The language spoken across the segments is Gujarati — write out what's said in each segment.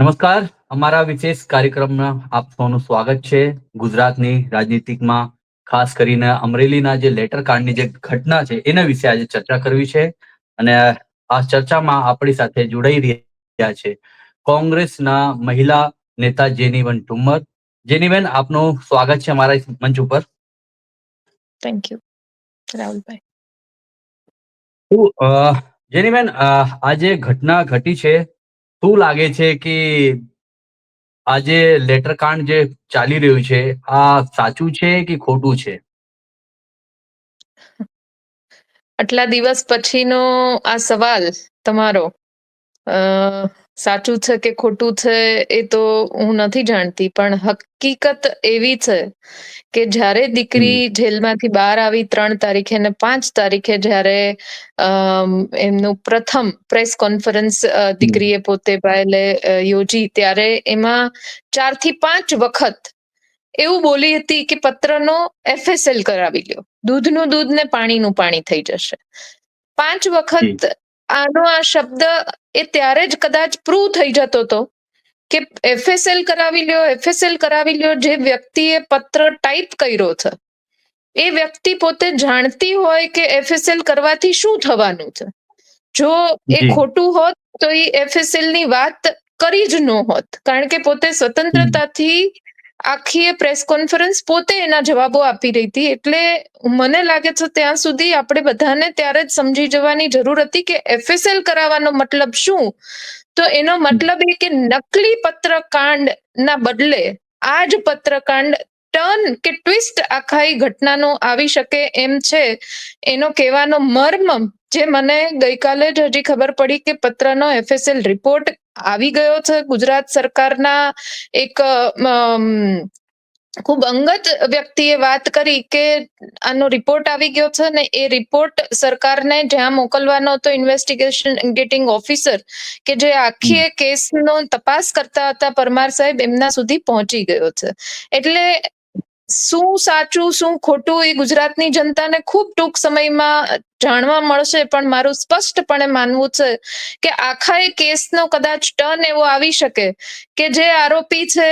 નમસ્કાર. અમારા વિશેષ કાર્યક્રમમાં આપ સૌનું સ્વાગત છે. ગુજરાતની રાજનીતિમાં ખાસ કરીને અમરેલીના જે લેટર કાંડની જે ઘટના છે એના વિશે આજે ચર્ચા કરવી છે. અને આ ચર્ચામાં આપણી સાથે જોડાઈ રહ્યા છે કોંગ્રેસના મહિલા નેતા જેનીબેન ઠુમ્મર. જેનીબેન, આપનું સ્વાગત છે અમારા મંચ ઉપર. થેન્ક યુ રાહુલભાઈ. જેનીબેન, આ જે ઘટના ઘટી છે, શું લાગે છે કે આજે લેટર કાંડ જે ચાલી રહ્યું છે આ સાચું છે કે ખોટું છે? આટલા દિવસ પછીનો આ સવાલ તમારો સાચું છે કે ખોટું છે એ તો હું નથી જાણતી, પણ હકીકત એવી છે કે જ્યારે દીકરી જેલમાંથી બહાર આવી 3 તારીખે ને 5 તારીખે જ્યારે એમનું પ્રથમ પ્રેસ કોન્ફરન્સ દીકરીએ પોતે પાયલે યોજી, ત્યારે એમાં 4 થી 5 વખત એવું બોલી હતી કે પત્રનો FSL કરાવી લ્યો, દૂધનું દૂધ ને પાણીનું પાણી થઈ જશે. 5 વખત આનો આ શબ્દ એ ત્યારે જ કદાચ પ્રૂવ થઈ જતો હતો કે FSL કરાવી લ્યો, FSL કરાવી લ્યો. જે વ્યક્તિએ પત્ર ટાઈપ કર્યો છે એ વ્યક્તિ પોતે જાણતી હોય કે FSL કરવાથી શું થવાનું છે. જો એ ખોટું હોત તો એ FSL ની વાત કરી જ ન હોત, કારણ કે પોતે સ્વતંત્રતાથી આખી પ્રેસ કોન્ફરન્સ પોતે એના જવાબો આપી રહી હતી. એટલે મને લાગે છે ત્યાં સુધી આપણે બધાને ત્યારે જ સમજી જવાની જરૂર હતી કે FSL કરાવવાનો મતલબ શું. તો એનો મતલબ એ કે નકલી પત્રકાંડ ના બદલે આ જ પત્રકાંડ ટર્ન કે ટ્વિસ્ટ આખા ઘટનાનો આવી શકે એમ છે. એનો કહેવાનો મર્મ જે મને ગઈકાલે જ હજી ખબર પડી કે પત્રનો FSL રિપોર્ટ આવી ગયો છે. ગુજરાત સરકારના એક ખૂબ અંગત વ્યક્તિએ વાત કરી કે આનો રિપોર્ટ આવી ગયો છે ને એ રિપોર્ટ સરકારને જ્યાં મોકલવાનો હતો, ઇન્વેસ્ટિગેટિંગ ઓફિસર કે જે આખી કેસનો તપાસ કરતા હતા પરમાર સાહેબ, એમના સુધી પહોંચી ગયો છે. એટલે શું સાચું શું ખોટું એ ગુજરાતની જનતાને ખૂબ ટૂંક સમયમાં જાણવા મળશે. પણ મારું સ્પષ્ટપણે માનવું છે કે આખા એ કેસનો કદાચ ટર્ન એવો આવી શકે કે જે આરોપી છે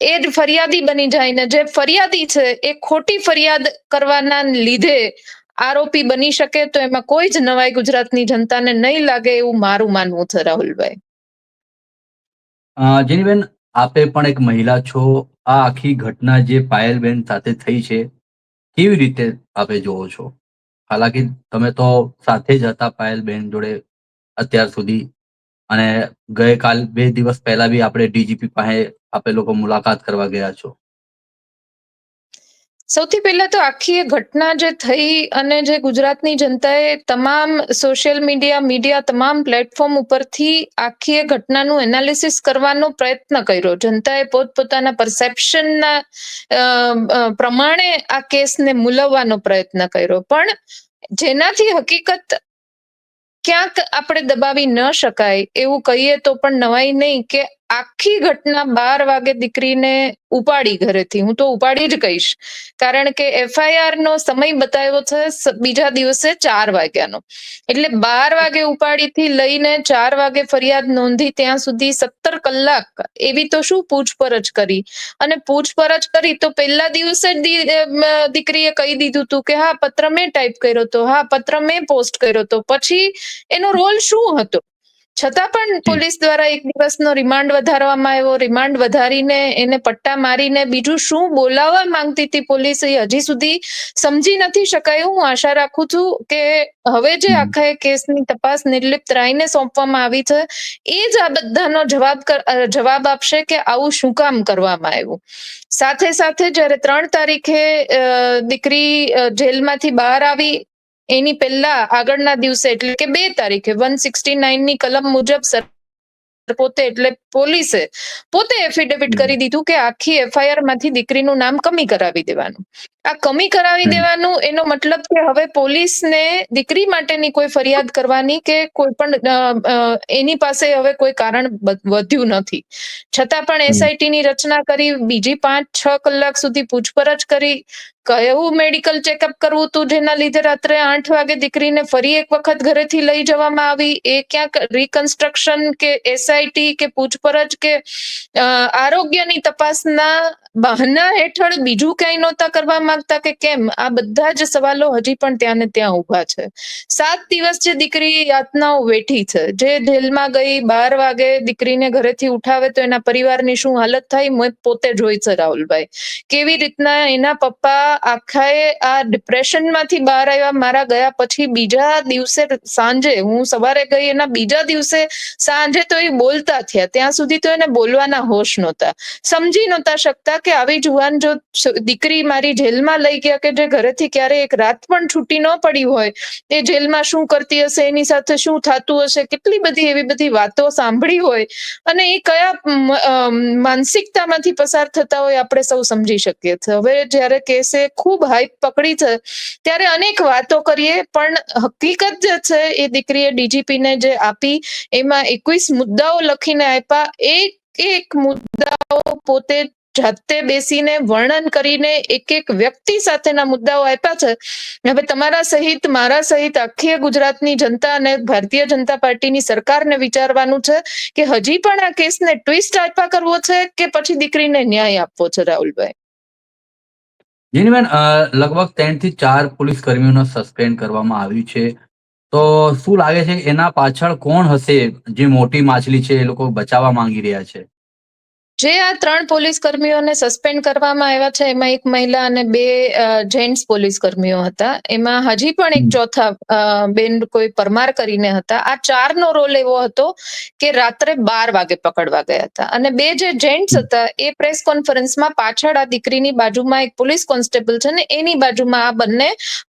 એ જ ફરિયાદી બની જાય ને જે ફરિયાદી છે એ ખોટી ફરિયાદ કરવાના લીધે આરોપી બની શકે. તો એમાં કોઈ જ નવાઈ ગુજરાતની જનતાને નહીં લાગે એવું મારું માનવું છે રાહુલભાઈ. જેનીબેન, આપે પણ એક મહિલા છો. આ આખી ઘટના જે પાયલબેન સાથે થઈ છે કેવી રીતે આપે જોવો છો? હાલાકી તમે તો સાથે જ હતા પાયલબેન જોડે અત્યાર સુધી, અને ગઈકાલ 2 દિવસ પહેલા બી આપણે DGP પાસે આપે લોકો મુલાકાત કરવા ગયા છો. સૌથી પહેલા તો આખી એ ઘટના જે થઈ અને જે ગુજરાતની જનતાએ તમામ સોશિયલ મીડિયા તમામ પ્લેટફોર્મ ઉપરથી આખી એ ઘટનાનું એનાલિસિસ કરવાનો પ્રયત્ન કર્યો. જનતાએ પોતપોતાના પરસેપ્શનના પ્રમાણે આ કેસને મૂલવવાનો પ્રયત્ન કર્યો, પણ જેનાથી હકીકત ક્યાંક આપણે દબાવી ન શકાય એવું કહીએ તો પણ નવાઈ નહીં કે આખી ઘટના 12 વાગે દીકરીને ઉપાડી ઘરેથી, હું તો ઉપાડી જ કહીશ, કારણ કે FIR નો સમય બતાવ્યો છે બીજા દિવસે 4 વાગ્યાનો. એટલે 12 વાગે ઉપાડીથી લઈને 4 વાગે ફરિયાદ નોંધી ત્યાં સુધી 17 કલાક એવી તો શું પૂછપરછ કરી. અને પૂછપરછ કરી તો પહેલા દિવસે જ દીકરીએ કહી દીધું હતું કે હા, પત્ર મેં ટાઈપ કર્યો હતો, હા પત્ર મેં પોસ્ટ કર્યો હતો. પછી એનો રોલ શું હતો? છતાં પણ પોલીસ દ્વારા 1 દિવસનો રિમાન્ડ વધારવામાં આવ્યો. રિમાન્ડ વધારીને એને પટ્ટા મારીને બીજું શું બોલાવવા માંગતી હતી પોલીસ એ હજી સુધી સમજી નથી શકાયું. હું આશા રાખું છું કે હવે જે આખા કેસની તપાસ નિર્લિપ્ત રાયને સોંપવામાં આવી છે એ જ આ બધાનો જવાબ આપશે કે આવું શું કામ કરવામાં આવ્યું. સાથે સાથે જ્યારે 3 તારીખે દીકરી જેલમાંથી બહાર આવી એની પહેલા આગળના દિવસે એટલે કે 2 તારીખે 169 ની કલમ મુજબ પોતે એટલે પોલીસે પોતે એફિડેવિટ કરી દીધું કે આખી FIR માંથી દીકરીનું નામ કમી કરાવી દેવાનું. આ કમી કરાવી દેવાનું એનો મતલબ કે હવે પોલીસને દીકરી માટેની કોઈ ફરિયાદ કરવાની કે કોઈ પણ એની પાસે હવે કોઈ કારણ વધ્યું નથી. છતાં પણ SIT ની રચના કરી, બીજી 5-6 કલાક સુધી પૂછપરછ કરી, કયું મેડિકલ ચેકઅપ કરવું હતું જેના લીધે રાત્રે 8 વાગે દીકરીને ફરી એક વખત ઘરેથી લઈ જવામાં આવી? એ ક્યાંક રિકન્સ્ટ્રક્શન કે SIT કે પૂછપરછ કે આરોગ્યની તપાસના બહાના હેઠળ બીજું ક્યાંય નહોતા કરવા માંગતા કે કેમ? આ બધા જ સવાલો હજી પણ ત્યાં ને ત્યાં ઉભા છે. 7 દિવસ જે દીકરી યાતનાઓ વેઠી છે, જે જેલમાં ગઈ, 12 વાગે દીકરીને ઘરેથી ઉઠાવે તો એના પરિવારની શું હાલત થાય મેં પોતે જોઈ છે રાહુલભાઈ. કેવી રીતના એના પપ્પા આખાએ આ ડિપ્રેશનમાંથી બહાર આવ્યા. મારા ગયા પછી બીજા દિવસે સાંજે, હું સવારે ગઈ, એના બીજા દિવસે સાંજે તો એ બોલતા થયા. ત્યાં સુધી તો એને બોલવાના હોશ નહોતા. સમજી નહોતા શકતા કે આવી જુવાન જો દીકરી મારી જેલમાં લઈ ગયા કે જે ઘરેથી ક્યારે એક રાત પણ છૂટી ન પડી હોય, એ જેલમાં શું કરતી હશે, એની સાથે શું થતું હશે, કેટલી બધી એવી બધી વાતો સાંભળી હોય અને એ કયા માનસિકતામાંથી પસાર થતા હોય આપણે સૌ સમજી શકીએ છીએ. હવે જ્યારે કેસે ખૂબ હાઈપ પકડી છે ત્યારે અનેક વાતો કરીએ, પણ હકીકત જે છે એ દીકરીએ DGP ને જે આપી એમાં 21 મુદ્દાઓ લખીને આપ્યા. એક મુદ્દાઓ પોતે જાતે બેસીને વર્ણન કરીને એક વ્યક્તિ સાથેના મુદ્દાઓ આપ્યા છે. હવે તમારા સહિત, મારા સહિત આખી ગુજરાતની જનતા અને ભારતીય જનતા પાર્ટીની સરકારને વિચારવાનું છે કે હજી પણ આ કેસને ટ્વિસ્ટ આપ્યા કરવો છે કે પછી દીકરીને ન્યાય આપવો છે. રાહુલભાઈ, જેનીબેન, લગભગ 3 થી 4 પોલીસ કર્મીઓને સસ્પેન્ડ કરવામાં આવ્યું છે. તો શું લાગે છે કે એના પાછળ કોણ હશે? જે મોટી માછલી છે એ લોકો બચાવવા માંગી રહ્યા છે. જે આ 3 પોલીસ કર્મીઓને સસ્પેન્ડ કરવામાં આવ્યા છે એમાં એક મહિલા અને 2 જેન્ટ્સ પોલીસ કર્મીઓ હતા. એમાં હજી પણ એક ચોથા બેન કોઈ પરમાર કરીને હતા. આ 4નો રોલ એવો હતો કે રાત્રે 12 વાગે પકડવા ગયા હતા અને 2 જે જેન્ટ્સ હતા એ પ્રેસ કોન્ફરન્સમાં પાછળ આ દીકરીની બાજુમાં એક પોલીસ કોન્સ્ટેબલ છે ને એની બાજુમાં આ બંને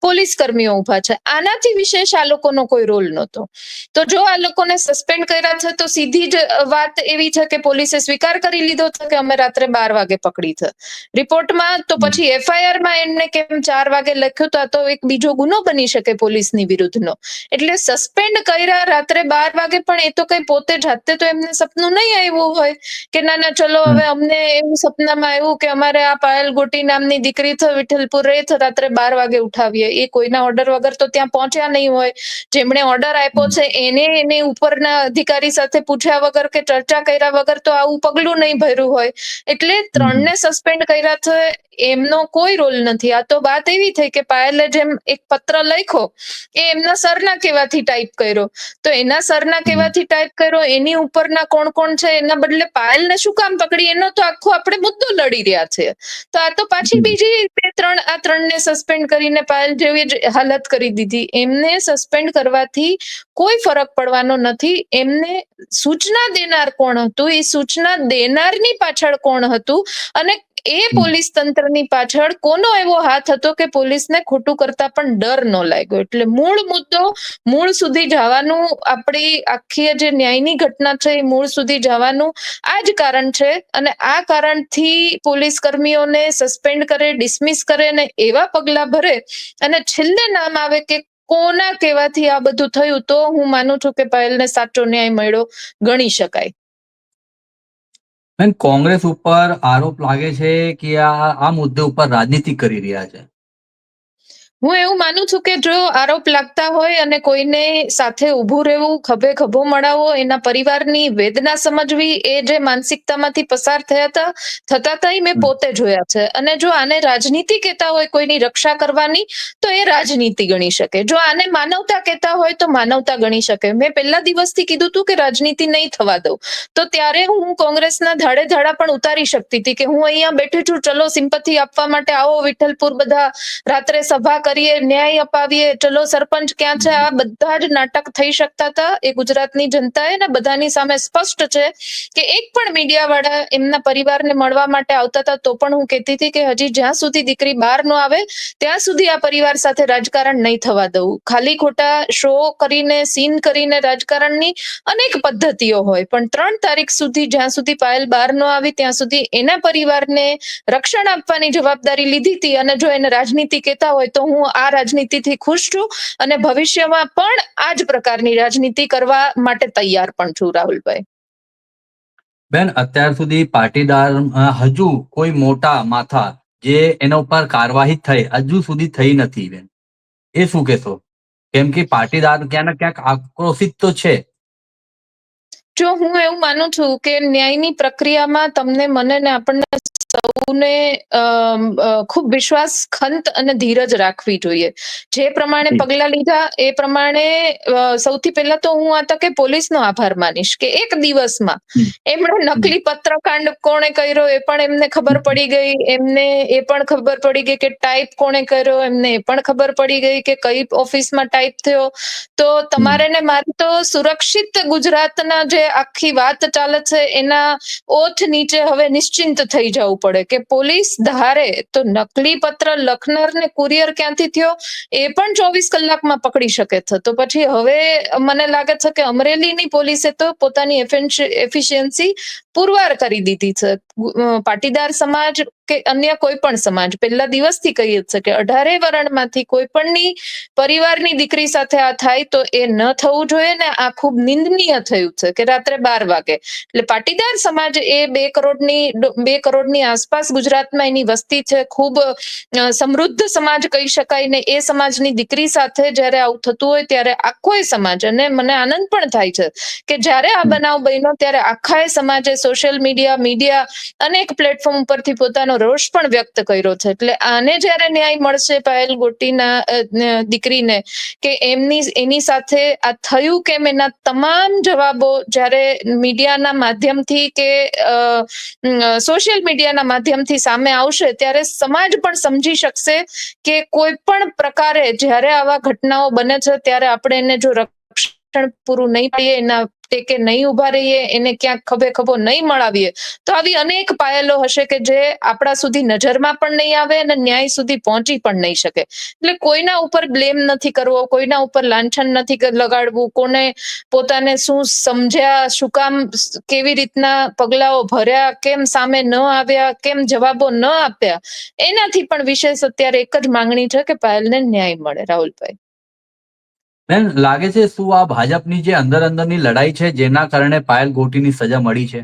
પોલીસ કર્મીઓ ઉભા છે. આનાથી વિશેષ આ લોકોનો કોઈ રોલ નહોતો. તો જો આ લોકોને સસ્પેન્ડ કર્યા છે તો સીધી જ વાત એવી છે કે પોલીસે સ્વીકાર કરી લીધો છે કે અમે રાત્રે 12 વાગે પકડી છે. રિપોર્ટમાં તો પછી FIR માં એમને કેમ 4 વાગે લખ્યું તો આ તો એક બીજો ગુનો બની શકે પોલીસની વિરુદ્ધનો. એટલે સસ્પેન્ડ કર્યા રાત્રે 12 વાગે, પણ એ તો કઈ પોતે જાતે તો એમને સપનું નહીં આવ્યું હોય કે ના ના ચલો હવે અમને એવું સપનામાં આવ્યું કે અમારે આ પાયલ ગોટી નામની દીકરી છે, વિઠ્ઠલપુર રહે છે, રાત્રે 12 વાગે ઉઠાવીએ. એ કોઈના ઓર્ડર વગર તો ત્યાં પહોંચ્યા નહીં હોય. જેમણે ઓર્ડર આપ્યો છે એને ઉપરના અધિકારી સાથે પૂછ્યા વગર કે ચર્ચા કર્યા વગર તો આવું પગલું નહીં ભર્યું હોય. એટલે 3ને સસ્પેન્ડ કર્યા છે, એમનો કોઈ રોલ નથી. આ તો વાત એવી થઈ કે પાયલે જેમ એક પત્ર લખ્યો એ એમના સરના કહેવાથી ટાઈપ કર્યો, તો એના સરના કહેવાથી ટાઈપ કર્યો, એની ઉપરના કોણ કોણ છે એના બદલે પાયલને શું કામ પકડી, એનો તો આખો આપણે મુદ્દો લડી રહ્યા છે. તો આ તો પાછી બીજી 2-3 આ 3ને સસ્પેન્ડ કરીને પાયલ જેવી જ હાલત કરી દીધી. એમને સસ્પેન્ડ કરવાથી કોઈ ફરક પડવાનો નથી. એમને સૂચના દેનાર કોણ હતું, એ સૂચના દેનારની પાછળ કોણ હતું અને એ પોલીસ તંત્રની પાછળ કોનો એવો હાથ હતો કે પોલીસને ખોટું કરતા પણ ડર ન લાગ્યો. એટલે મૂળ મુદ્દો, મૂળ સુધી જવાનું, આપણી આખી જે ન્યાયની ઘટના છે એ મૂળ સુધી જવાનું આ જ કારણ છે. અને આ કારણથી પોલીસ કર્મીઓને સસ્પેન્ડ કરે, ડિસમિસ કરે અને એવા પગલા ભરે અને છેલ્લે નામ આવે કે કોના કહેવાથી આ બધું થયું, તો હું માનું છું કે પાયલને સાચો ન્યાય મળ્યો ગણી શકાય. કોંગ્રેસ ઉપર આરોપ લાગે છે કે આ મુદ્દે ઉપર રાજનીતિ કરી રહ્યા છે. હું એવું માનું છું કે જો આરોપ લાગતા હોય અને કોઈને સાથે ઊભું રહેવું, ખભે ખભો મળાવવો, એના પરિવારની વેદના સમજવી, એ જે માનસિકતામાંથી પસાર થતા હતા એ મેં પોતે જોયા છે. અને જો આને રાજનીતિ કહેતા હોય કોઈની રક્ષા કરવાની તો એ રાજનીતિ ગણી શકે. જો આને માનવતા કહેતા હોય તો માનવતા ગણી શકે. મેં પહેલા દિવસથી કીધું હતું કે રાજનીતિ નહીં થવા દઉં, તો ત્યારે હું કોંગ્રેસના ધાડે ધાડા પણ ઉતારી શકતી હતી કે હું અહીંયા બેઠી છું, ચલો સિમ્પથી આપવા માટે આવો વિઠ્ઠલપુર, બધા રાત્રે સભા કરીએ, ન્યાય અપાવીએ, ચલો સરપંચ ક્યાં છે, આ બધા જ નાટક થઈ શકતા હતા. એ ગુજરાતની જનતાએ ને બધાની સામે સ્પષ્ટ છે કે એક પણ મીડિયા વાળા એમના પરિવારને મળવા માટે આવતા હતા તો પણ હું કહેતી હતી કે હજી જ્યાં સુધી દીકરી બહાર ન આવે ત્યાં સુધી આ પરિવાર સાથે રાજકારણ નહીં થવા દઉં. ખાલી ખોટા શો કરીને, સીન કરીને રાજકારણની અનેક પદ્ધતિઓ હોય, પણ 3 તારીખ સુધી, જ્યાં સુધી પાયલ બહાર ન આવી ત્યાં સુધી એના પરિવારને રક્ષણ આપવાની જવાબદારી લીધી હતી. અને જો એને રાજનીતિ કહેતા હોય તો હું આ રાજનીતિથી ખુશ છું અને ભવિષ્યમાં પણ આ જ પ્રકારની રાજનીતિ કરવા માટે તૈયાર પણ છું. રાહુલભાઈ, બેન, અત્યાર સુધી પાટીદાર હજુ કોઈ મોટા માથા જે એના ઉપર કાર્યવાહી થઈ હજુ સુધી થઈ નથી બેન, એ શું કહેશો? કેમ કે પાટીદાર ક્યાં ને ક્યાંક આક્રોશિત તો છે. જો હું એવું માનું છું કે ન્યાયની પ્રક્રિયામાં તમને, મને ને આપણને સૌને ખૂબ વિશ્વાસ, ખંત અને ધીરજ રાખવી જોઈએ. જે પ્રમાણે પગલા લીધા એ પ્રમાણે સૌથી પહેલા તો હું આ તકે પોલીસનો આભાર માનીશ કે એક દિવસમાં એમણે નકલી પત્રકાંડ કોણે કર્યો એ પણ એમને ખબર પડી ગઈ, એમને એ પણ ખબર પડી ગઈ કે ટાઈપ કોણે કર્યો, એમને એ પણ ખબર પડી ગઈ કે કઈ ઓફિસમાં ટાઈપ થયો. તો તમારે ને મારે તો સુરક્ષિત ગુજરાતના જે આખી વાત ચાલે છે એના ઓથ નીચે હવે નિશ્ચિંત થઈ જવું પડે કે પોલીસ ધારે તો નકલી પત્ર લખનારને કુરિયર ક્યાંથી થયો એ પણ 24 કલાકમાં પકડી શકે છે. તો પછી હવે મને લાગે છે કે અમરેલીની પોલીસે તો પોતાની એફિશિયન્સી પુરવાર કરી દીધી છે. પાટીદાર સમાજ કે અન્ય કોઈ પણ સમાજ પહેલા દિવસથી કહીએ છે કે 18 વર્ણમાંથી કોઈ પણની પરિવારની દીકરી સાથે આ થાય તો એ ન થવું જોઈએ ને આ ખૂબ નિંદનીય થયું છે કે રાત્રે 12 વાગે. એટલે પાટીદાર સમાજ એ 2 કરોડની આસપાસ ગુજરાતમાં એની વસ્તી છે, ખૂબ સમૃદ્ધ સમાજ કહી શકાય ને એ સમાજની દીકરી સાથે જ્યારે આવું થતું હોય ત્યારે આખો સમાજ, અને મને આનંદ પણ થાય છે કે જ્યારે આ બનાવ બન્યો ત્યારે આખા સમાજે સોશિયલ મીડિયા અનેક પ્લેટફોર્મ ઉપરથી પોતાનો રોષ પણ વ્યક્ત કર્યો છે. એટલે આને જ્યારે ન્યાય મળશે પાયલ ગોટીના દીકરીને કે એની સાથે આ થયું કેમ, એના તમામ જવાબો જ્યારે મીડિયાના માધ્યમથી કે સોશિયલ મીડિયાના માધ્યમથી સામે આવશે ત્યારે સમાજ પણ સમજી શકશે કે કોઈ પણ પ્રકારે જ્યારે આવા ઘટનાઓ બને છે ત્યારે આપણે એને જો રક્ષણ પૂરું નહીં પાડીએ, એના ટેકે નહીં ઉભા રહીએ, એને ક્યાંક ખભે ખભો નહીં મળાવીએ તો આવી અનેક પાયલો હશે કે જે આપણા સુધી નજરમાં પણ નહીં આવે અને ન્યાય સુધી પહોંચી પણ નહીં શકે. એટલે કોઈના ઉપર બ્લેમ નથી કરવો, કોઈના ઉપર લાંછન નથી લગાડવું, કોને પોતાને શું સમજ્યા, શું કામ, કેવી રીતના પગલાઓ ભર્યા, કેમ સામે ન આવ્યા, કેમ જવાબો ન આપ્યા, એનાથી પણ વિશેષ અત્યારે એક જ માંગણી છે કે પાયલને ન્યાય મળે. રાહુલભાઈ બેન, લાગે છે શું આ ભાજપની જે અંદરની લડાઈ છે જેના કારણે પાયલ ગોટીની સજા મળી છે?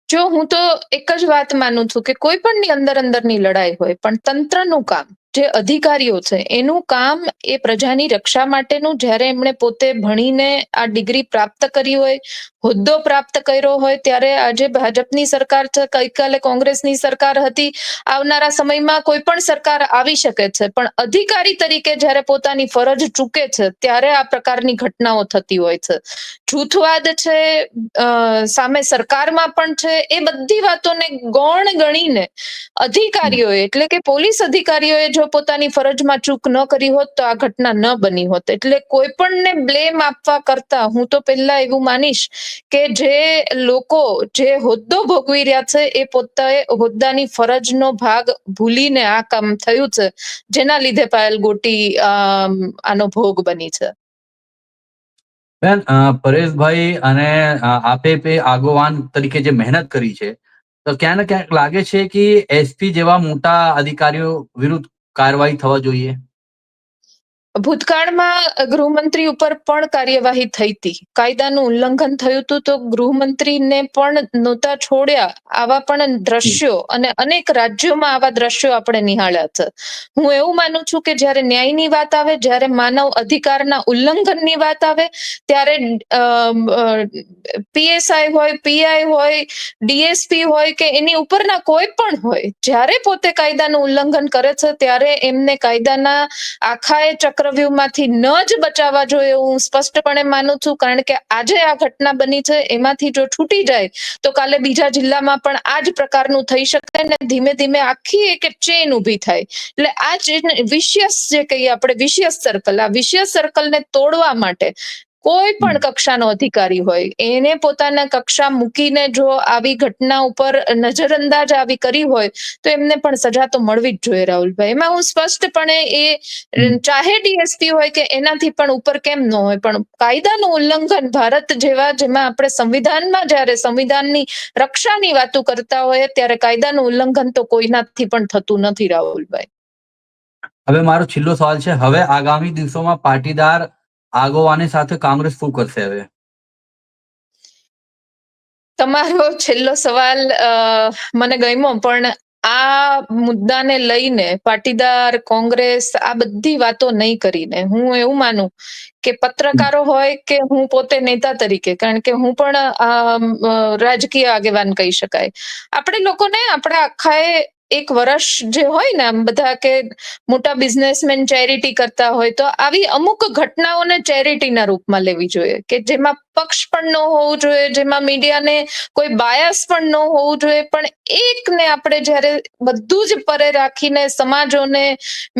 જો હું તો એક જ વાત માનું છું કે કોઈ પણની અંદરની લડાઈ હોય પણ તંત્રનું કામ, જે અધિકારીઓ છે એનું કામ એ પ્રજાની રક્ષા માટેનું, જ્યારે એમણે પોતે ભણીને આ ડિગ્રી પ્રાપ્ત કરી હોય, હોદ્દો પ્રાપ્ત કર્યો હોય, ત્યારે આજે ભાજપની સરકાર છે, ગઈકાલે કોંગ્રેસની સરકાર હતી, આવનારા સમયમાં કોઈ પણ સરકાર આવી શકે છે, પણ અધિકારી તરીકે જ્યારે પોતાની ફરજ ચૂકે છે ત્યારે આ પ્રકારની ઘટનાઓ થતી હોય છે. જૂથવાદ છે, સામે સરકારમાં પણ છે, એ બધી વાતોને ગૌણ ગણીને અધિકારીઓએ એટલે કે પોલીસ અધિકારીઓએ જો પોતાની ફરજમાં ચૂક ન કરી હોત તો આ ઘટના ન બની હોત. એટલે કોઈ પણને બ્લેમ આપવા કરતા હું તો પહેલા એવું માનીશ કે જે લોકો જે હોદ્દો ભોગવી રહ્યા છે એ પોતે હોદ્દાની ફરજનો ભાગ ભૂલીને આ કામ થયું છે, જેના લીધે પાયલ ગોટી આનો ભોગ બની છે. બેન, પરેશભાઈ અને આપે આગેવાન તરીકે જે મહેનત કરી છે તો ક્યાં ને ક્યાંક લાગે છે કે એસપી જેવા મોટા અધિકારીઓ વિરુદ્ધ કાર્યવાહી થવા જોઈએ. ભૂતકાળમાં ગૃહમંત્રી ઉપર પણ કાર્યવાહી થઈ હતી, કાયદાનું ઉલ્લંઘન થયું હતું તો ગૃહમંત્રીને પણ નહોતા છોડ્યા. આવા પણ દ્રશ્યો અને અનેક રાજ્યોમાં આવા દ્રશ્યો આપણે નિહાળ્યા છે. હું એવું માનું છું કે જ્યારે ન્યાયની વાત આવે, જ્યારે માનવ અધિકારના ઉલ્લંઘનની વાત આવે ત્યારે પીએસઆઈ હોય, પીઆઈ હોય, ડીએસપી હોય કે એની ઉપરના કોઈ પણ હોય, જ્યારે પોતે કાયદાનું ઉલ્લંઘન કરે છે ત્યારે એમને કાયદાના આખા ચક્રવ્યૂહમાંથી ન જ બચાવવા જોઈએ એવું હું સ્પષ્ટપણે માનું છું. કારણ કે આજે આ ઘટના બની છે એમાંથી જો છૂટી જાય તો કાલે બીજા જિલ્લામાં પણ આ જ પ્રકારનું થઈ શકે ને ધીમે ધીમે આખી એક ચેન ઊભી થાય. એટલે આ ચેન વિશિયસ જે કહીએ આપણે વિશિયસ સર્કલ, આ વિશિયસ સર્કલને તોડવા માટે કોઈ પણ કક્ષાનો અધિકારી હોય એને પોતાના કક્ષા મૂકીને જો આવી ઘટના ઉપર નજરઅંદાજ આવી કરી હોય તો એમને પણ સજા તો મળવી જ જોઈએ. રાહુલભાઈ, એમાં હું સ્પષ્ટપણે ચાહે ડીએસપી હોય કે એનાથી પણ ઉપર કેમ ન હોય, પણ કાયદાનું ઉલ્લંઘન ભારત જેવા, જેમાં આપણે સંવિધાનમાં જ્યારે સંવિધાનની રક્ષાની વાતો કરતા હોય ત્યારે કાયદાનું ઉલ્લંઘન તો કોઈનાથી પણ થતું નથી. રાહુલભાઈ, હવે મારો છેલ્લો સવાલ છે, હવે આગામી દિવસોમાં પાટીદાર આગેવાની સાથે કોંગ્રેસ શું કરશે? હવે તમારો છેલ્લો સવાલ મને ગમ્યો, પણ આ મુદ્દાને લઈને પાટીદાર કોંગ્રેસ આ બધી વાતો નહીં કરીને હું એવું માનું કે પત્રકારો હોય કે હું પોતે નેતા તરીકે, કારણ કે હું પણ રાજકીય આગેવાન કહી શકાય, આપણે લોકોને આપણા આખાએ એક વર્ષ જે હોય ને આમ બધા કે મોટા બિઝનેસમેન ચેરિટી કરતા હોય તો આવી અમુક ઘટનાઓને ચેરિટીના રૂપમાં લેવી જોઈએ કે જેમાં પક્ષ પણ ન હોવું જોઈએ, જેમાં મીડિયાને કોઈ બાયસ પણ ન હોવું જોઈએ, પણ એકને આપણે જ્યારે બધું જ પરે રાખીને સમાજોને,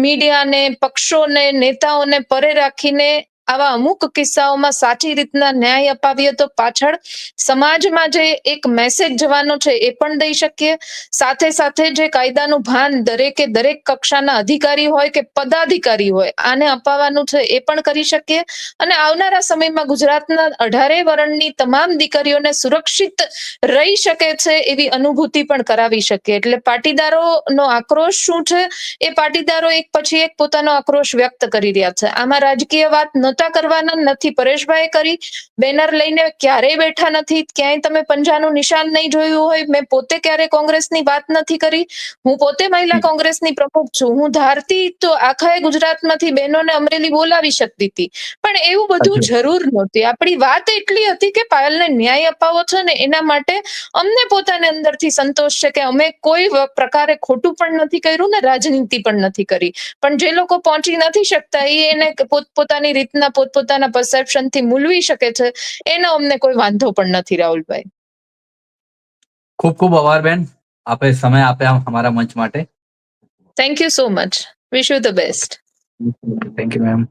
મીડિયાને, પક્ષોને, નેતાઓને પરે રાખીને આવા અમુક કિસ્સાઓમાં સાચી રીતના ન્યાય અપાવીએ તો પાછળ સમાજમાં જે એક મેસેજ જવાનો છે એ પણ દઈ શકીએ. સાથે સાથે જે કાયદાનું ભાન દરેકે દરેક કક્ષાના અધિકારી હોય કે પદાધિકારી હોય આને અપાવવાનું છે એ પણ કરી શકીએ. અને આવનારા સમયમાં ગુજરાતના 18 વર્ણની તમામ દીકરીઓને સુરક્ષિત રહી શકે છે એવી અનુભૂતિ પણ કરાવી શકીએ. એટલે પાટીદારોનો આક્રોશ શું છે એ પાટીદારો એક પછી એક પોતાનો આક્રોશ વ્યક્ત કરી રહ્યા છે. આમાં રાજકીય વાત નહોતા કરવાના, નથી પરેશભાઈ કરી, બેનર લઈને ક્યારેય બેઠા નથી, ક્યાંય તમે પંજાનું નિશાન નહીં જોયું હોય. મેં પોતે ક્યારેય કોંગ્રેસની વાત નથી કરી, હું પોતે મહિલા કોંગ્રેસની પ્રમુખ છું, હું ધારતી તો આખા ગુજરાતમાંથી બહેનોને અમરેલી બોલાવી શકતી હતી, પણ એવું બધું જરૂર નહોતી. આપણી વાત એટલી હતી કે પાયલને ન્યાય અપાવવો છે ને એના માટે અમને પોતાને અંદરથી સંતોષ છે કે અમે કોઈ પ્રકારે ખોટું પણ નથી કર્યું ને રાજનીતિ પણ નથી કરી. પણ જે લોકો પહોંચી નથી શકતા એ એને પોતપોતાની રીતના પોતપોતાના પરસેપ્શનથી મૂલવી શકે છે, એનો અમને કોઈ વાંધો પણ નથી. રાહુલભાઈ, ખૂબ ખૂબ આભાર બેન, આપે સમય આપ્યા અમારા મંચ માટે. Thank you so much. Wish you the best. Thank you ma'am.